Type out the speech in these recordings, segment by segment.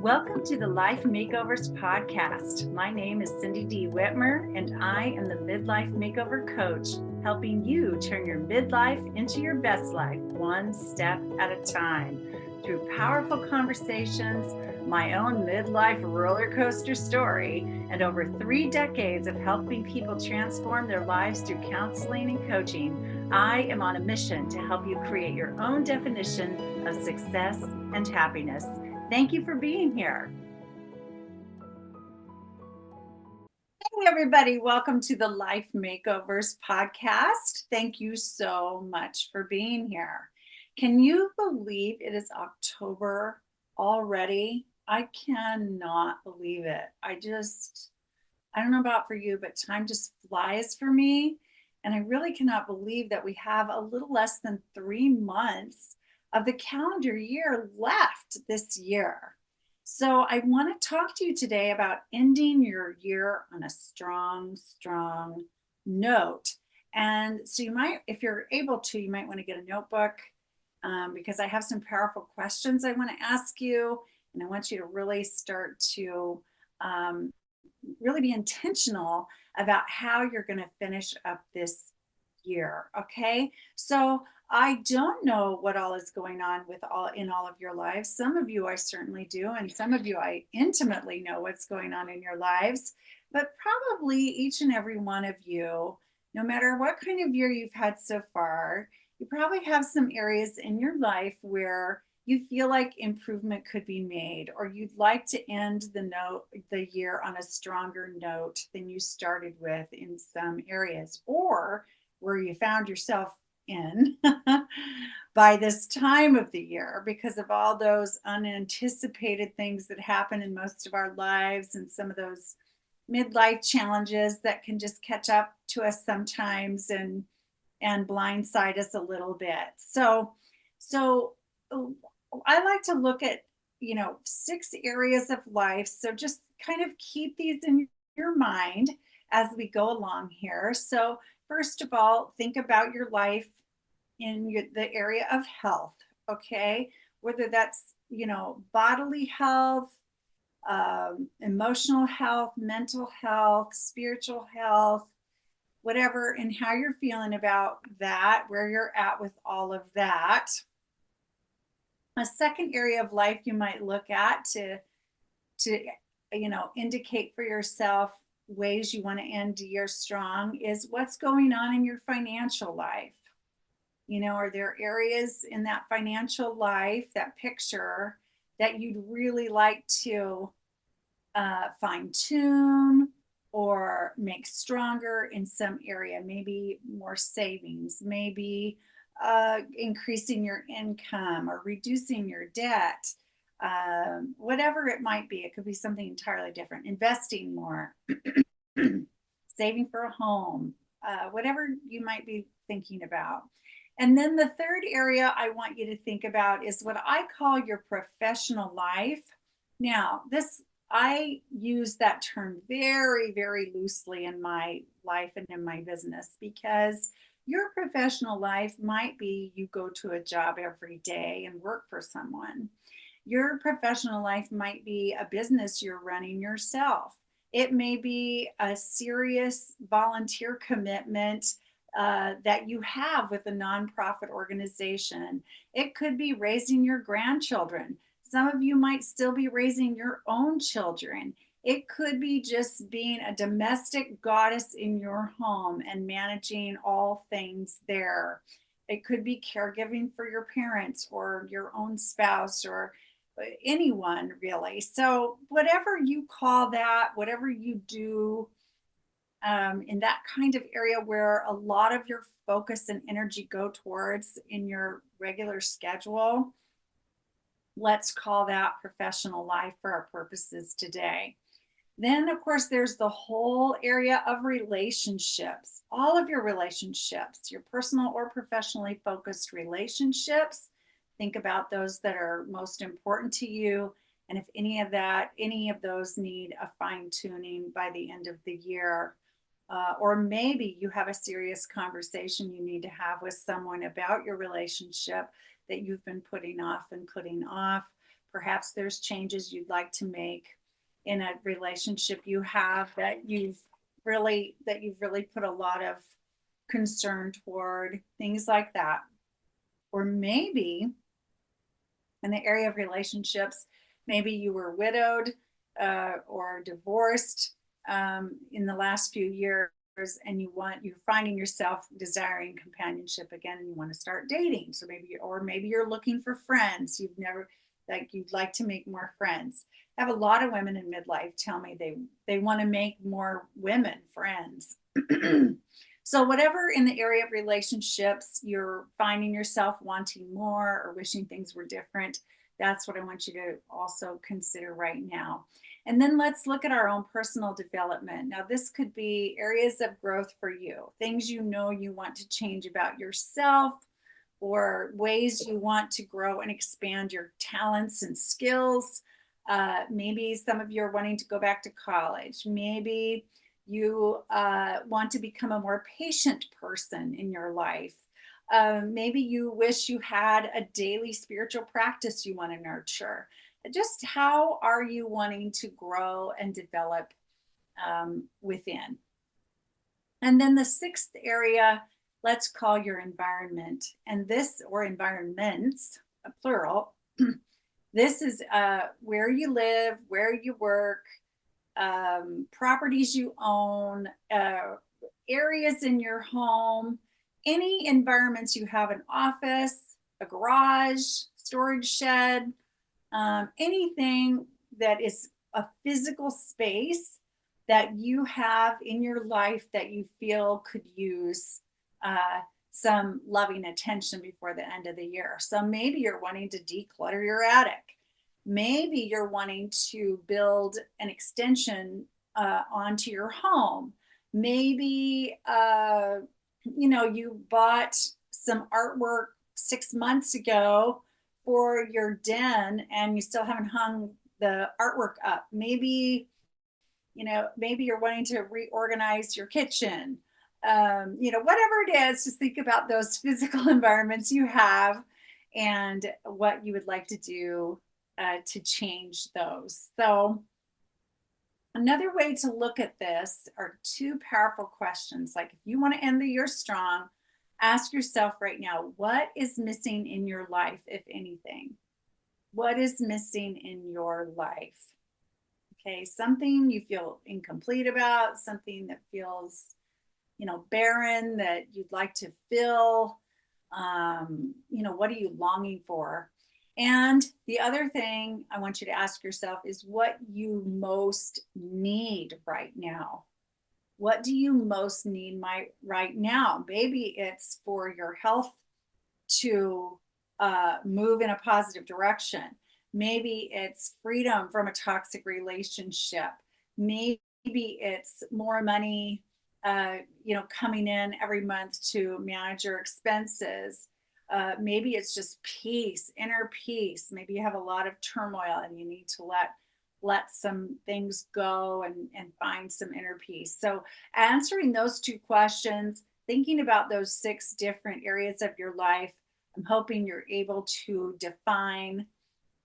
Welcome to the Life Makeovers podcast. My name is Cindy D. Whitmer, and I am the Midlife Makeover Coach, helping you turn your midlife into your best life, one step at a time. Through powerful conversations, my own midlife roller coaster story, and over 3 decades of helping people transform their lives through counseling and coaching, I am on a mission to help you create your own definition of success and happiness. Thank you for being here. Hey, everybody. Welcome to the Life Makeovers podcast. Thank you so much for being here. Can you believe it is October already? I cannot believe it. I don't know about for you, but time just flies for me. And I really cannot believe that we have a little less than 3 months of the calendar year left this year. So I want to talk to you today about ending your year on a strong note. And so you might, if you're able to, you might want to get a notebook because I have some powerful questions I want to ask you. And I want you to really start to really be intentional about how you're going to finish up this year. Okay. So I don't know what all is going on with all of your lives. Some of you I certainly do, and some of you I intimately know what's going on in your lives. But probably each and every one of you, no matter what kind of year you've had so far, you probably have some areas in your life where you feel like improvement could be made, or you'd like to end the year on a stronger note than you started with in some areas, or where you found yourself in by this time of the year because of all those unanticipated things that happen in most of our lives and some of those midlife challenges that can just catch up to us sometimes and blindside us a little bit. So I like to look at 6 areas of life. So just kind of keep these in your mind as we go along here. So first of all, think about your life in the area of health, okay? Whether that's, bodily health, emotional health, mental health, spiritual health, whatever, and how you're feeling about that, where you're at with all of that. A second area of life you might look at to indicate for yourself ways you want to end the year strong is what's going on in your financial life. Are there areas in that financial life, that picture, that you'd really like to fine tune or make stronger in some area? Maybe more savings, maybe increasing your income or reducing your debt, whatever it might be. It could be something entirely different. Investing more, saving for a home, whatever you might be thinking about. And then the third area I want you to think about is what I call your professional life. Now, I use that term very, very loosely in my life and in my business because your professional life might be you go to a job every day and work for someone. Your professional life might be a business you're running yourself. It may be a serious volunteer commitment that you have with a nonprofit organization. It could be raising your grandchildren. Some of you might still be raising your own children. It could be just being a domestic goddess in your home and managing all things there. It could be caregiving for your parents or your own spouse or anyone really. So whatever you call that, whatever you do in that kind of area where a lot of your focus and energy go towards in your regular schedule, let's call that professional life for our purposes today. Then, of course, there's the whole area of relationships, all of your relationships, your personal or professionally focused relationships. Think about those that are most important to you. And if any of those need a fine tuning by the end of the year, or maybe you have a serious conversation you need to have with someone about your relationship that you've been putting off and putting off. Perhaps there's changes you'd like to make in a relationship you have that you've really put a lot of concern toward, things like that. Or maybe in the area of relationships, maybe you were widowed or divorced in the last few years, and you're finding yourself desiring companionship again, and you want to start dating. So maybe you're looking for friends. You'd like to make more friends. I have a lot of women in midlife tell me they want to make more women friends. So whatever in the area of relationships you're finding yourself wanting more or wishing things were different, that's what I want you to also consider right now. And then let's look at our own personal development. Now, this could be areas of growth for you, things you know you want to change about yourself, or ways you want to grow and expand your talents and skills. Maybe some of you are wanting to go back to college. Maybe you want to become a more patient person in your life. Maybe you wish you had a daily spiritual practice you want to nurture. Just how are you wanting to grow and develop within? And then the sixth area, let's call your environment. And this, or environments, plural, this is where you live, where you work, properties you own, areas in your home, any environments you have, an office, a garage, storage shed, anything that is a physical space that you have in your life that you feel could use some loving attention before the end of the year. So maybe you're wanting to declutter your attic. Maybe you're wanting to build an extension onto your home. Maybe, you bought some artwork 6 months ago for your den and you still haven't hung the artwork up. Maybe you're wanting to reorganize your kitchen. Whatever it is, just think about those physical environments you have and what you would like to do to change those. So another way to look at this are two powerful questions. Like, if you want to end the year strong, ask yourself right now, what is missing in your life, if anything? What is missing in your life? Okay, something you feel incomplete about, something that feels, barren that you'd like to fill. What are you longing for? And the other thing I want you to ask yourself is what you most need right now. What do you most need right now? Maybe it's for your health to move in a positive direction. Maybe it's freedom from a toxic relationship. Maybe it's more money, coming in every month to manage your expenses. Maybe it's just peace, inner peace. Maybe you have a lot of turmoil and you need to let some things go and find some inner peace. So answering those two questions, thinking about those 6 different areas of your life, I'm hoping you're able to define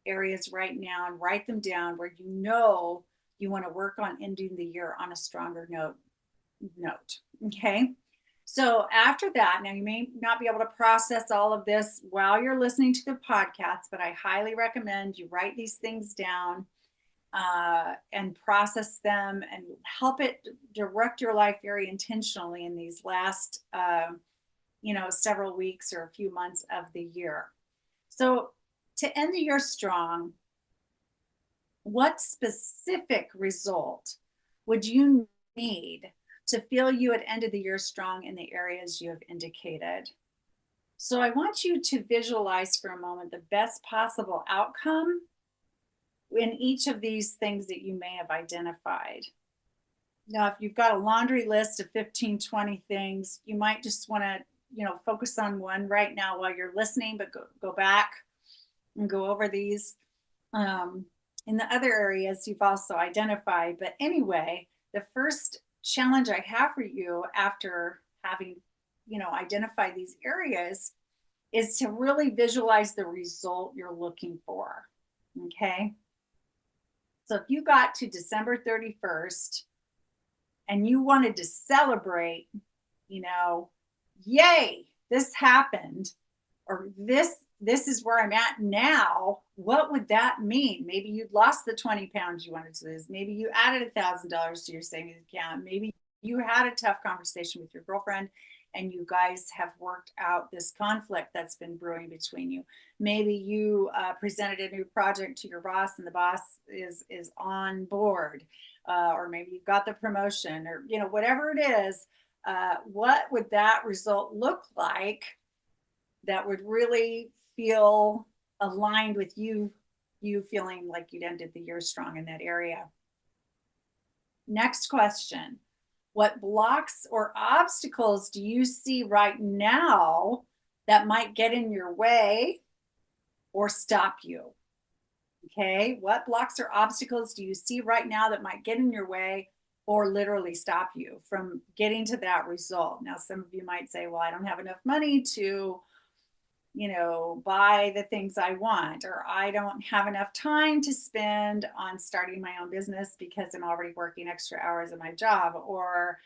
areas right now and write them down where you want to work on ending the year on a stronger note. Okay. So after that, now you may not be able to process all of this while you're listening to the podcast, but I highly recommend you write these things down and process them and help it direct your life very intentionally in these last, several weeks or a few months of the year. So to end the year strong, what specific result would you need to feel you had ended the year strong in the areas you have indicated? So I want you to visualize for a moment the best possible outcome in each of these things that you may have identified. Now, if you've got a laundry list of 15, 20 things, you might just want to, focus on one right now while you're listening, but go back and go over these. In the other areas you've also identified. But anyway, the first challenge I have for you after having, identified these areas is to really visualize the result you're looking for. Okay. So if you got to December 31st and you wanted to celebrate, you know, yay, this happened, or this is where I'm at now, what would that mean? Maybe you'd lost the 20 pounds you wanted to lose. Maybe you added $1,000 to your savings account. Maybe you had a tough conversation with your girlfriend and you guys have worked out this conflict that's been brewing between you. Maybe you presented a new project to your boss and the boss is on board, or maybe you got the promotion, or whatever it is. What would that result look like that would really feel aligned with you feeling like you'd ended the year strong in that area? Next question. What blocks or obstacles do you see right now that might get in your way or stop you? Okay. What blocks or obstacles do you see right now that might get in your way or literally stop you from getting to that result? Now, some of you might say, well, I don't have enough money to buy the things I want, or I don't have enough time to spend on starting my own business because I'm already working extra hours in my job, or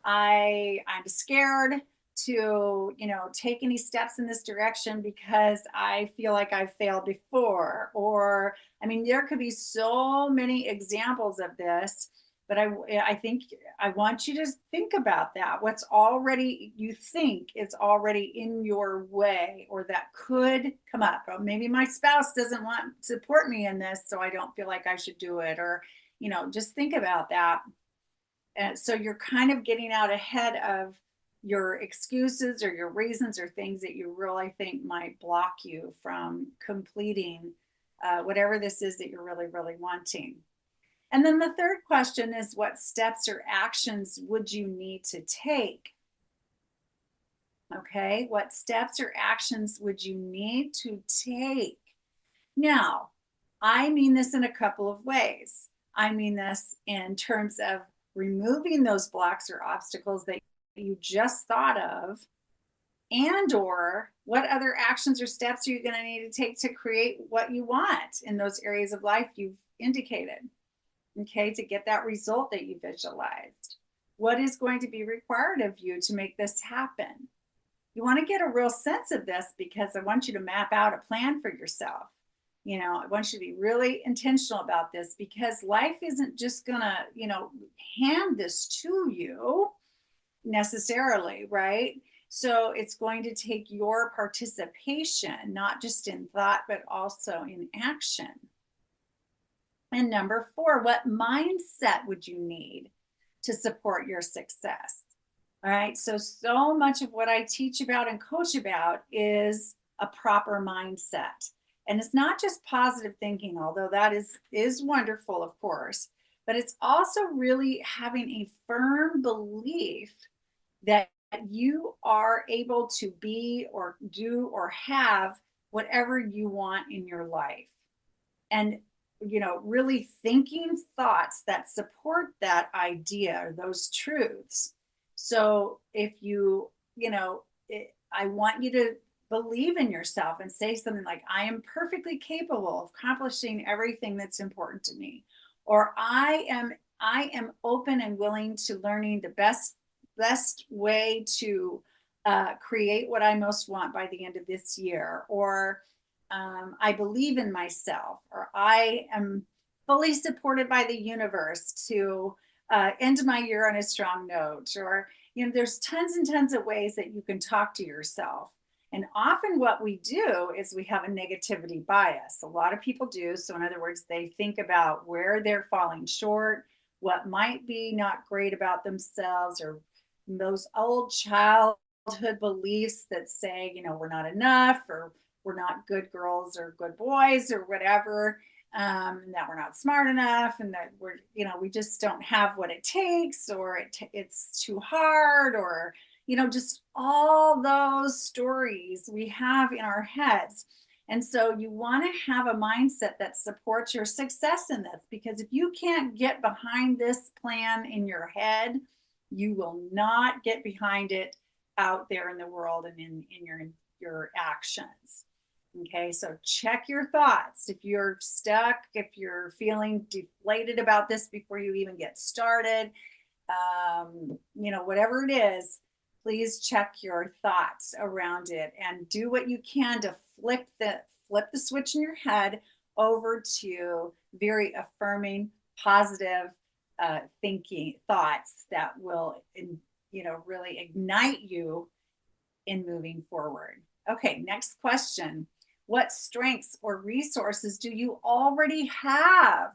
I'm scared to, take any steps in this direction because I feel like I've failed before. Or, I mean, there could be so many examples of this, but I think I want you to think about that. What's already you think it's already in your way, or that could come up. Or maybe my spouse doesn't want to support me in this, so I don't feel like I should do it. Or, just think about that. And so you're kind of getting out ahead of your excuses or your reasons or things that you really think might block you from completing whatever this is that you're really, really wanting. And then the third question is, what steps or actions would you need to take? Okay, what steps or actions would you need to take? Now, I mean this in a couple of ways. I mean this in terms of removing those blocks or obstacles that you just thought of, and or what other actions or steps are you going to need to take to create what you want in those areas of life you've indicated, okay, to get that result that you visualized. What is going to be required of you to make this happen? You want to get a real sense of this because I want you to map out a plan for yourself. I want you to be really intentional about this, because life isn't just gonna, hand this to you necessarily, right? So it's going to take your participation, not just in thought, but also in action. And number 4, what mindset would you need to support your success? All right. So much of what I teach about and coach about is a proper mindset. And it's not just positive thinking, although that is wonderful, of course, but it's also really having a firm belief that you are able to be or do or have whatever you want in your life. And really thinking thoughts that support that idea or those truths. So if I want you to believe in yourself and say something like, I am perfectly capable of accomplishing everything that's important to me, or I am open and willing to learning the best way to create what I most want by the end of this year, or I believe in myself, or I am fully supported by the universe to end my year on a strong note. Or, there's tons and tons of ways that you can talk to yourself. And often what we do is we have a negativity bias. A lot of people do. So in other words, they think about where they're falling short, what might be not great about themselves, or those old childhood beliefs that say, we're not enough, or we're not good girls or good boys or whatever, that we're not smart enough, and that we just don't have what it takes, or it's too hard, or, just all those stories we have in our heads. And so you want to have a mindset that supports your success in this, because if you can't get behind this plan in your head, you will not get behind it out there in the world and in your actions. Okay, so check your thoughts. If you're stuck, if you're feeling deflated about this before you even get started, whatever it is, please check your thoughts around it and do what you can to flip the switch in your head over to very affirming, positive thinking thoughts that will, really ignite you in moving forward. Okay, next question. What strengths or resources do you already have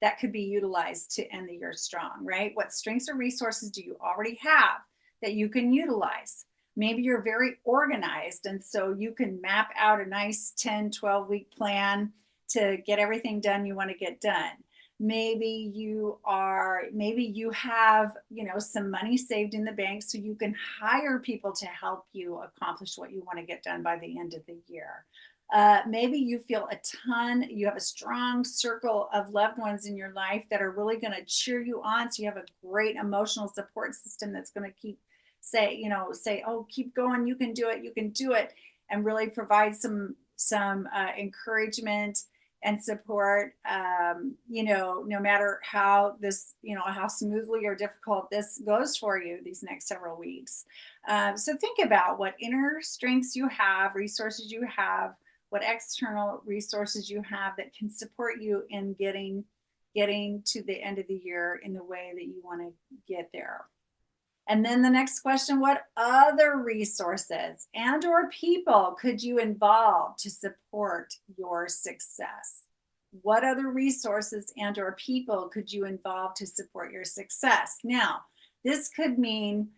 that could be utilized to end the year strong, right? What strengths or resources do you already have that you can utilize? Maybe you're very organized, and so you can map out a nice 10, 12-week plan to get everything done you want to get done. Maybe you have, some money saved in the bank so you can hire people to help you accomplish what you want to get done by the end of the year. Maybe you you have a strong circle of loved ones in your life that are really going to cheer you on. So you have a great emotional support system that's going to say, oh, keep going, you can do it, and really provide some encouragement and support, no matter how how smoothly or difficult this goes for you these next several weeks. So think about what inner strengths you have, resources you have, what external resources you have that can support you in getting to the end of the year in the way that you want to get there. And then the next question, what other resources and or people could you involve to support your success? What other resources and or people could you involve to support your success? Now, this could mean,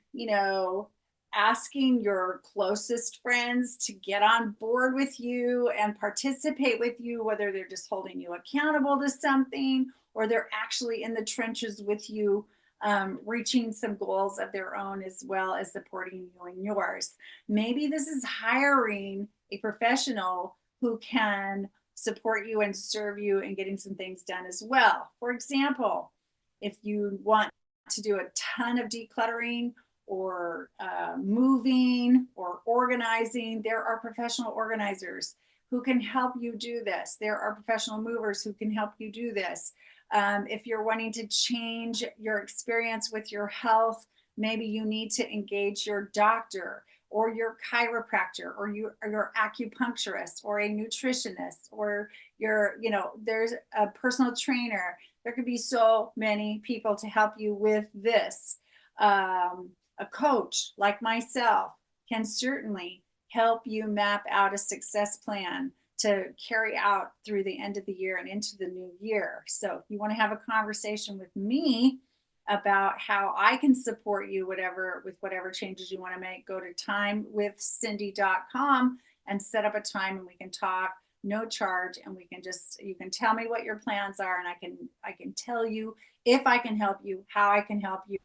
asking your closest friends to get on board with you and participate with you, whether they're just holding you accountable to something or they're actually in the trenches with you, reaching some goals of their own as well as supporting you in yours. Maybe this is hiring a professional who can support you and serve you in getting some things done as well. For example, if you want to do a ton of decluttering or moving or organizing, there are professional organizers who can help you do this. There are professional movers who can help you do this. If you're wanting to change your experience with your health, maybe you need to engage your doctor or your chiropractor or your acupuncturist or a nutritionist or there's a personal trainer. There could be so many people to help you with this. A coach like myself can certainly help you map out a success plan to carry out through the end of the year and into the new year. So if you want to have a conversation with me about how I can support you with whatever changes you want to make, go to timewithcindy.com and set up a time and we can talk, no charge, and you can tell me what your plans are and I can tell you if I can help you, how I can help you,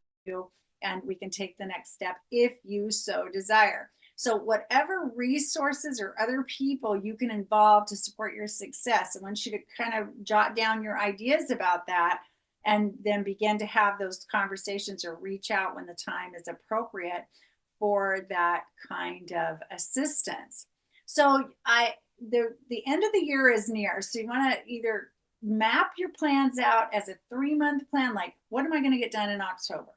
and we can take the next step if you so desire. So whatever resources or other people you can involve to support your success, I want you to kind of jot down your ideas about that and then begin to have those conversations or reach out when the time is appropriate for that kind of assistance. So the end of the year is near. So you want to either map your plans out as a 3-month plan, like what am I going to get done in October?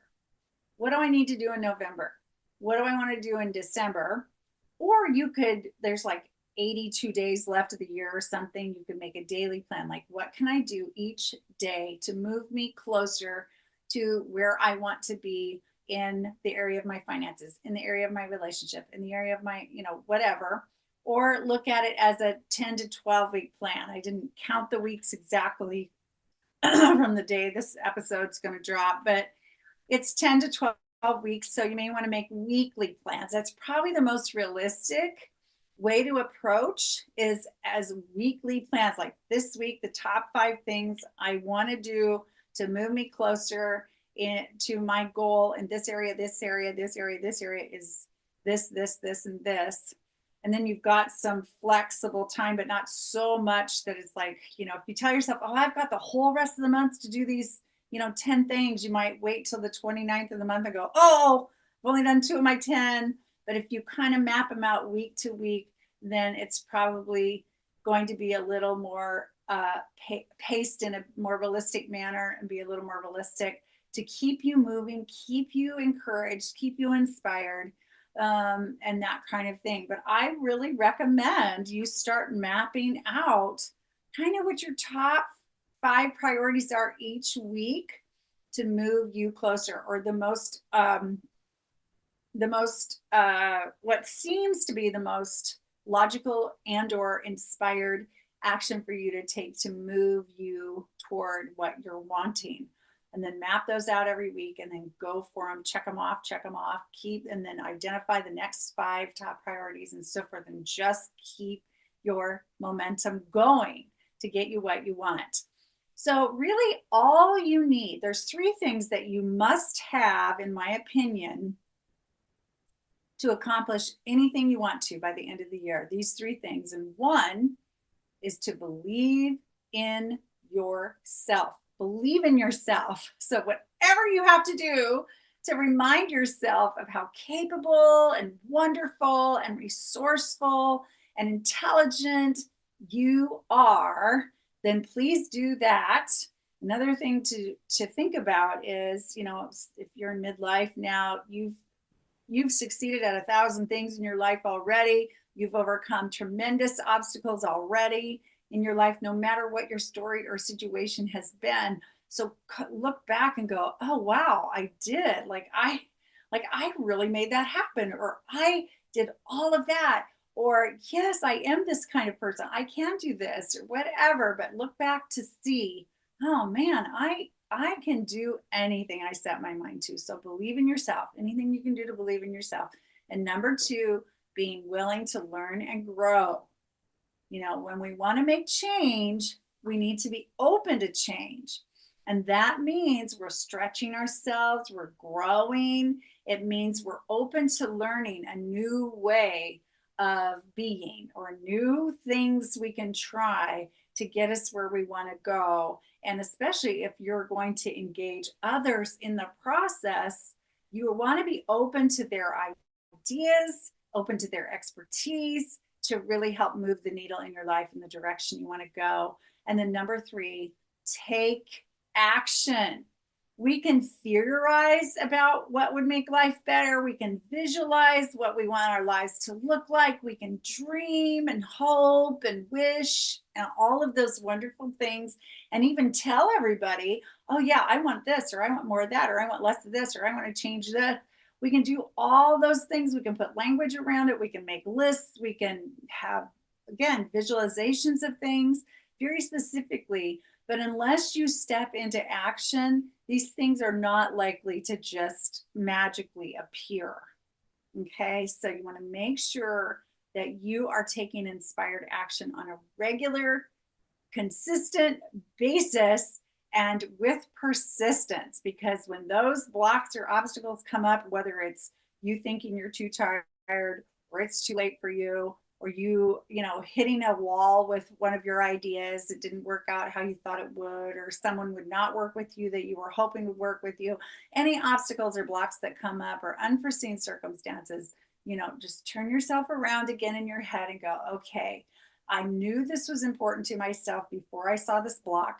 What do I need to do in November? What do I want to do in December? Or there's like 82 days left of the year or something. You could make a daily plan. Like, what can I do each day to move me closer to where I want to be in the area of my finances, in the area of my relationship, in the area of my, whatever. Or look at it as a 10 to 12 week plan. I didn't count the weeks exactly from the day this episode's going to drop, but it's 10 to 12 weeks. So you may want to make weekly plans. That's probably the most realistic way to approach is as weekly plans. Like this week, the top 5 things I want to do to move me closer to my goal in this area, this area, this area, this area is this, and this. And then you've got some flexible time, but not so much that it's like, if you tell yourself, oh, I've got the whole rest of the month to do these 10 things, you might wait till the 29th of the month and go, oh, I've only done 2 of my 10. But if you kind of map them out week to week, then it's probably going to be a little more paced in a more realistic manner and be a little more realistic to keep you moving, keep you encouraged, keep you inspired, and that kind of thing. But I really recommend you start mapping out kind of what your top 5 priorities are each week to move you closer, or what seems to be the most logical and or inspired action for you to take to move you toward what you're wanting. And then map those out every week and then go for them, check them off, keep, and then identify the next 5 top priorities and so forth, and just keep your momentum going to get you what you want. So really all you need, there's 3 things that you must have, in my opinion, to accomplish anything you want to by the end of the year. These 3 things. And one is to believe in yourself. Believe in yourself. So whatever you have to do to remind yourself of how capable and wonderful and resourceful and intelligent you are, then please do that. Another thing to think about is, if you're in midlife now, you've succeeded at 1,000 things in your life already. You've overcome tremendous obstacles already in your life, no matter what your story or situation has been. So look back and go, oh, wow, I did. I really made that happen, or I did all of that, or yes, I am this kind of person. I can do this, or whatever. But look back to see, oh man, I can do anything I set my mind to. So believe in yourself, anything you can do to believe in yourself. And number 2, being willing to learn and grow. When we want to make change, we need to be open to change. And that means we're stretching ourselves, we're growing. It means we're open to learning a new way of being, or new things we can try to get us where we want to go. And especially if you're going to engage others in the process, you want to be open to their ideas, open to their expertise, to really help move the needle in your life in the direction you want to go. And then number 3, take action. We can theorize about what would make life better. We can visualize what we want our lives to look like. We can dream and hope and wish and all of those wonderful things, and even tell everybody, oh yeah, I want this, or I want more of that, or I want less of this, or I want to change that. We can do all those things. We can put language around it. We can make lists. We can have, again, visualizations of things very specifically. But unless you step into action, these things are not likely to just magically appear. Okay, so you want to make sure that you are taking inspired action on a regular, consistent basis and with persistence, because when those blocks or obstacles come up, whether it's you thinking you're too tired, or it's too late for you, or you hitting a wall with one of your ideas, it didn't work out how you thought it would, or someone would not work with you that you were hoping would work with you, any obstacles or blocks that come up, or unforeseen circumstances, just turn yourself around again in your head and go, okay, I knew this was important to myself before I saw this block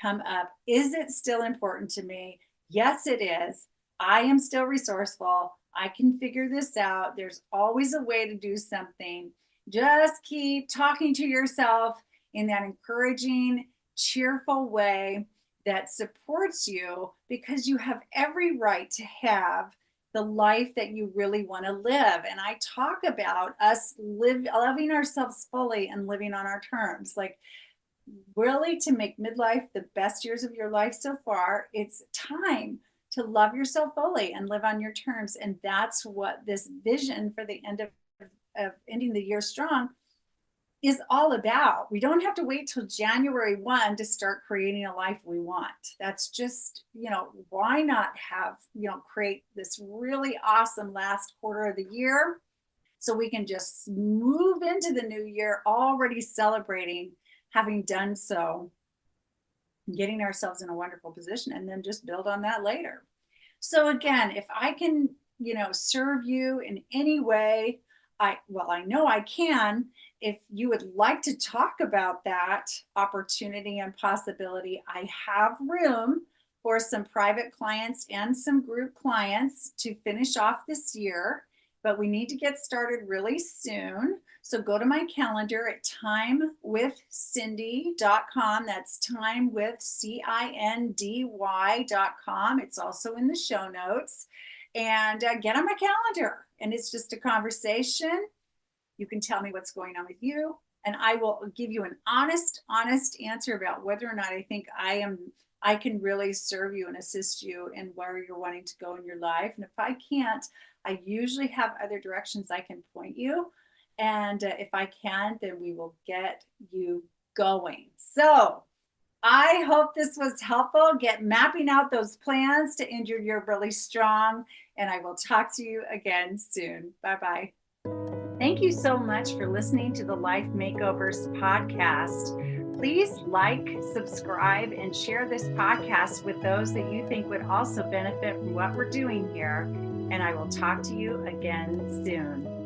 come up. Is it still important to me? Yes, it is. I am still resourceful. I can figure this out. There's always a way to do something. Just keep talking to yourself in that encouraging, cheerful way that supports you, because you have every right to have the life that you really want to live. And I talk about us loving ourselves fully and living on our terms. Really, to make midlife the best years of your life so far, it's time to love yourself fully and live on your terms. And that's what this vision for the end of ending the year strong is all about. We don't have to wait till January 1 to start creating a life we want. That's just, why not have, create this really awesome last quarter of the year so we can just move into the new year already celebrating having done so, getting ourselves in a wonderful position, and then just build on that later. So again, if I can, serve you in any way, I know I can. If you would like to talk about that opportunity and possibility, I have room for some private clients and some group clients to finish off this year, but we need to get started really soon. So go to my calendar at timewithcindy.com. That's timewithcindy.com. It's also in the show notes. And get on my calendar. And it's just a conversation. You can tell me what's going on with you, and I will give you an honest answer about whether or not I think I can really serve you and assist you in where you're wanting to go in your life. And if I can't, I usually have other directions I can point you. And if I can, then we will get you going. So I hope this was helpful. Get mapping out those plans to end your year really strong. And I will talk to you again soon. Bye-bye. Thank you so much for listening to the Life Makeovers podcast. Please like, subscribe, and share this podcast with those that you think would also benefit from what we're doing here. And I will talk to you again soon.